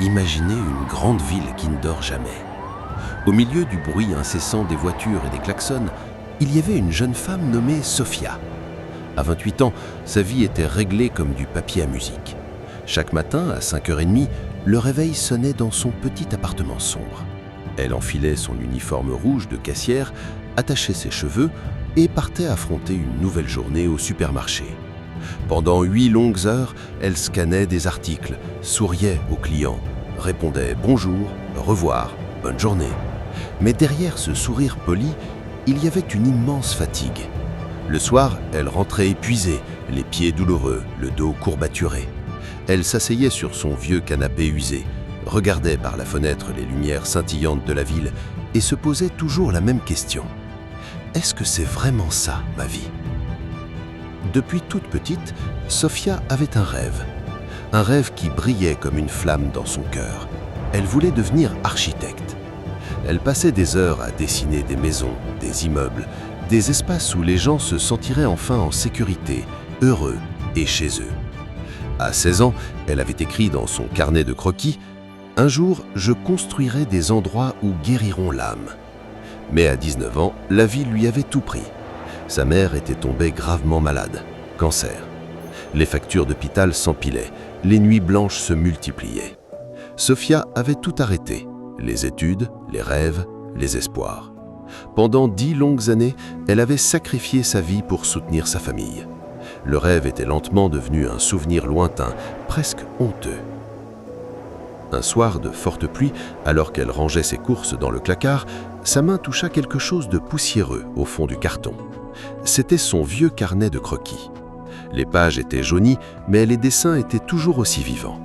Imaginez une grande ville qui ne dort jamais. Au milieu du bruit incessant des voitures et des klaxons, il y avait une jeune femme nommée Sofia. À 28 ans, sa vie était réglée comme du papier à musique. Chaque matin, à 5h30, le réveil sonnait dans son petit appartement sombre. Elle enfilait son uniforme rouge de caissière, attachait ses cheveux et partait affronter une nouvelle journée au supermarché. Pendant 8 longues heures, elle scannait des articles, souriait aux clients, répondait « bonjour »,« au revoir »,« bonne journée ». Mais derrière ce sourire poli, il y avait une immense fatigue. Le soir, elle rentrait épuisée, les pieds douloureux, le dos courbaturé. Elle s'asseyait sur son vieux canapé usé, regardait par la fenêtre les lumières scintillantes de la ville et se posait toujours la même question. Est-ce que c'est vraiment ça, ma vie ? Depuis toute petite, Sofia avait un rêve qui brillait comme une flamme dans son cœur. Elle voulait devenir architecte. Elle passait des heures à dessiner des maisons, des immeubles, des espaces où les gens se sentiraient enfin en sécurité, heureux et chez eux. À 16 ans, elle avait écrit dans son carnet de croquis « Un jour, je construirai des endroits où guériront l'âme ». Mais à 19 ans, la vie lui avait tout pris. Sa mère était tombée gravement malade, cancer. Les factures d'hôpital s'empilaient, les nuits blanches se multipliaient. Sofia avait tout arrêté, les études, les rêves, les espoirs. Pendant 10 longues années, elle avait sacrifié sa vie pour soutenir sa famille. Le rêve était lentement devenu un souvenir lointain, presque honteux. Un soir de forte pluie, alors qu'elle rangeait ses courses dans le placard, sa main toucha quelque chose de poussiéreux au fond du carton. C'était son vieux carnet de croquis. Les pages étaient jaunies, mais les dessins étaient toujours aussi vivants.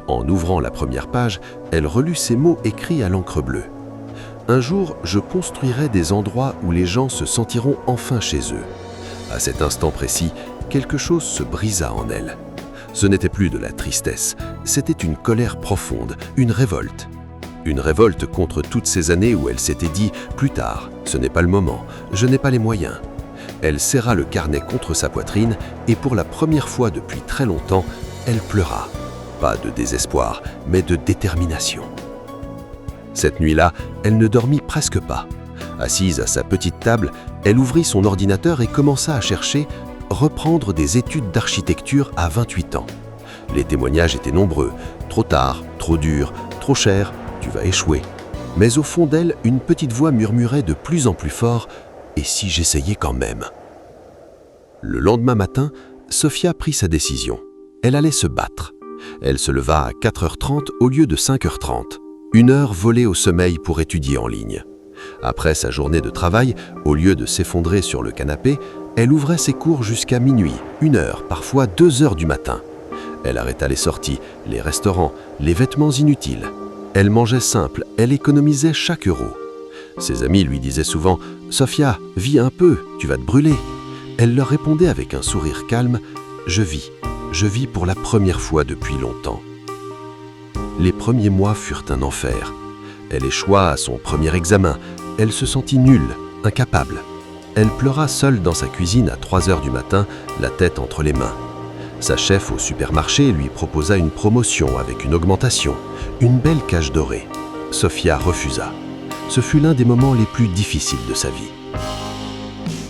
En ouvrant la première page, elle relut ces mots écrits à l'encre bleue. « Un jour, je construirai des endroits où les gens se sentiront enfin chez eux. » À cet instant précis, quelque chose se brisa en elle. Ce n'était plus de la tristesse, c'était une colère profonde, une révolte. Une révolte contre toutes ces années où elle s'était dit « Plus tard, ce n'est pas le moment, je n'ai pas les moyens ». Elle serra le carnet contre sa poitrine et pour la première fois depuis très longtemps, elle pleura. Pas de désespoir, mais de détermination. Cette nuit-là, elle ne dormit presque pas. Assise à sa petite table, elle ouvrit son ordinateur et commença à chercher « Reprendre des études d'architecture à 28 ans ». Les témoignages étaient nombreux. Trop tard, trop dur, trop cher, tu vas échouer. Mais au fond d'elle, une petite voix murmurait de plus en plus fort « Et si j'essayais quand même ?» Le lendemain matin, Sofia prit sa décision. Elle allait se battre. Elle se leva à 4h30 au lieu de 5h30. 1 heure volée au sommeil pour étudier en ligne. Après sa journée de travail, au lieu de s'effondrer sur le canapé, elle ouvrait ses cours jusqu'à minuit, 1 heure, parfois 2 heures du matin. Elle arrêta les sorties, les restaurants, les vêtements inutiles. Elle mangeait simple, elle économisait chaque euro. Ses amis lui disaient souvent « Sofia, vis un peu, tu vas te brûler ». Elle leur répondait avec un sourire calme « Je vis pour la première fois depuis longtemps ». Les premiers mois furent un enfer. Elle échoua à son premier examen. Elle se sentit nulle, incapable. Elle pleura seule dans sa cuisine à 3 heures du matin, la tête entre les mains. Sa chef au supermarché lui proposa une promotion avec une augmentation, une belle cage dorée. Sofia refusa. Ce fut l'un des moments les plus difficiles de sa vie.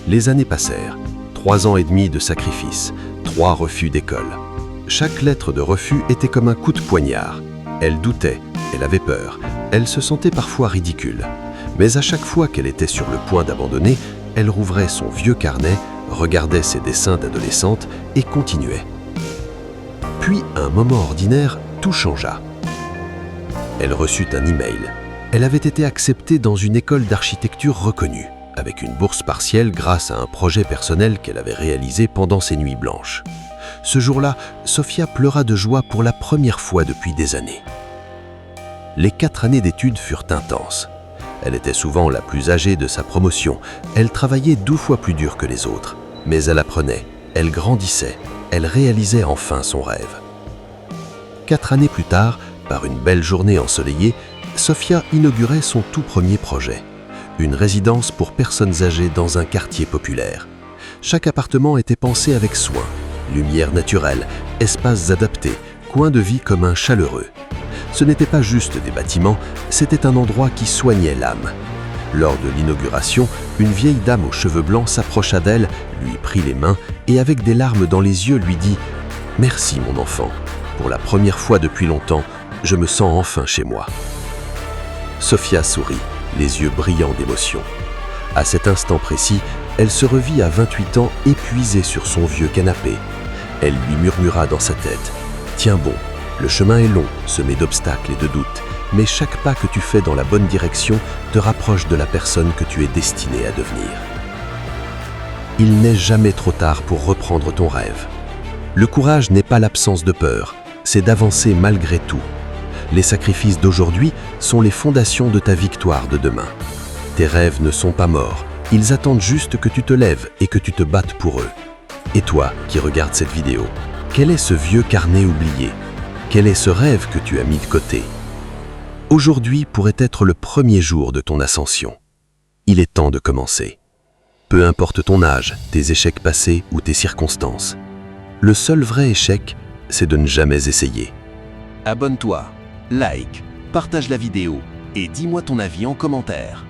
Les années passèrent. 3 ans et demi de sacrifice, 3 refus d'école. Chaque lettre de refus était comme un coup de poignard. Elle doutait, elle avait peur, elle se sentait parfois ridicule. Mais à chaque fois qu'elle était sur le point d'abandonner, elle rouvrait son vieux carnet, regardait ses dessins d'adolescente et continuait. Puis, à un moment ordinaire, tout changea. Elle reçut un email. Elle avait été acceptée dans une école d'architecture reconnue, avec une bourse partielle grâce à un projet personnel qu'elle avait réalisé pendant ses nuits blanches. Ce jour-là, Sofia pleura de joie pour la première fois depuis des années. Les 4 années d'études furent intenses. Elle était souvent la plus âgée de sa promotion. Elle travaillait 12 fois plus dur que les autres. Mais elle apprenait, elle grandissait, elle réalisait enfin son rêve. 4 années plus tard, par une belle journée ensoleillée, Sofia inaugurait son tout premier projet. Une résidence pour personnes âgées dans un quartier populaire. Chaque appartement était pensé avec soin. Lumière naturelle, espaces adaptés, coin de vie commun chaleureux. Ce n'était pas juste des bâtiments, c'était un endroit qui soignait l'âme. Lors de l'inauguration, une vieille dame aux cheveux blancs s'approcha d'elle, lui prit les mains et avec des larmes dans les yeux lui dit « Merci mon enfant, pour la première fois depuis longtemps, je me sens enfin chez moi. » Sophia sourit, les yeux brillants d'émotion. À cet instant précis, elle se revit à 28 ans épuisée sur son vieux canapé. Elle lui murmura dans sa tête « Tiens bon, le chemin est long, semé d'obstacles et de doutes, mais chaque pas que tu fais dans la bonne direction te rapproche de la personne que tu es destinée à devenir. » Il n'est jamais trop tard pour reprendre ton rêve. Le courage n'est pas l'absence de peur, c'est d'avancer malgré tout. Les sacrifices d'aujourd'hui sont les fondations de ta victoire de demain. Tes rêves ne sont pas morts, ils attendent juste que tu te lèves et que tu te battes pour eux. Et toi qui regardes cette vidéo, quel est ce vieux carnet oublié? Quel est ce rêve que tu as mis de côté? Aujourd'hui pourrait être le premier jour de ton ascension. Il est temps de commencer. Peu importe ton âge, tes échecs passés ou tes circonstances. Le seul vrai échec, c'est de ne jamais essayer. Abonne-toi, like, partage la vidéo et dis-moi ton avis en commentaire.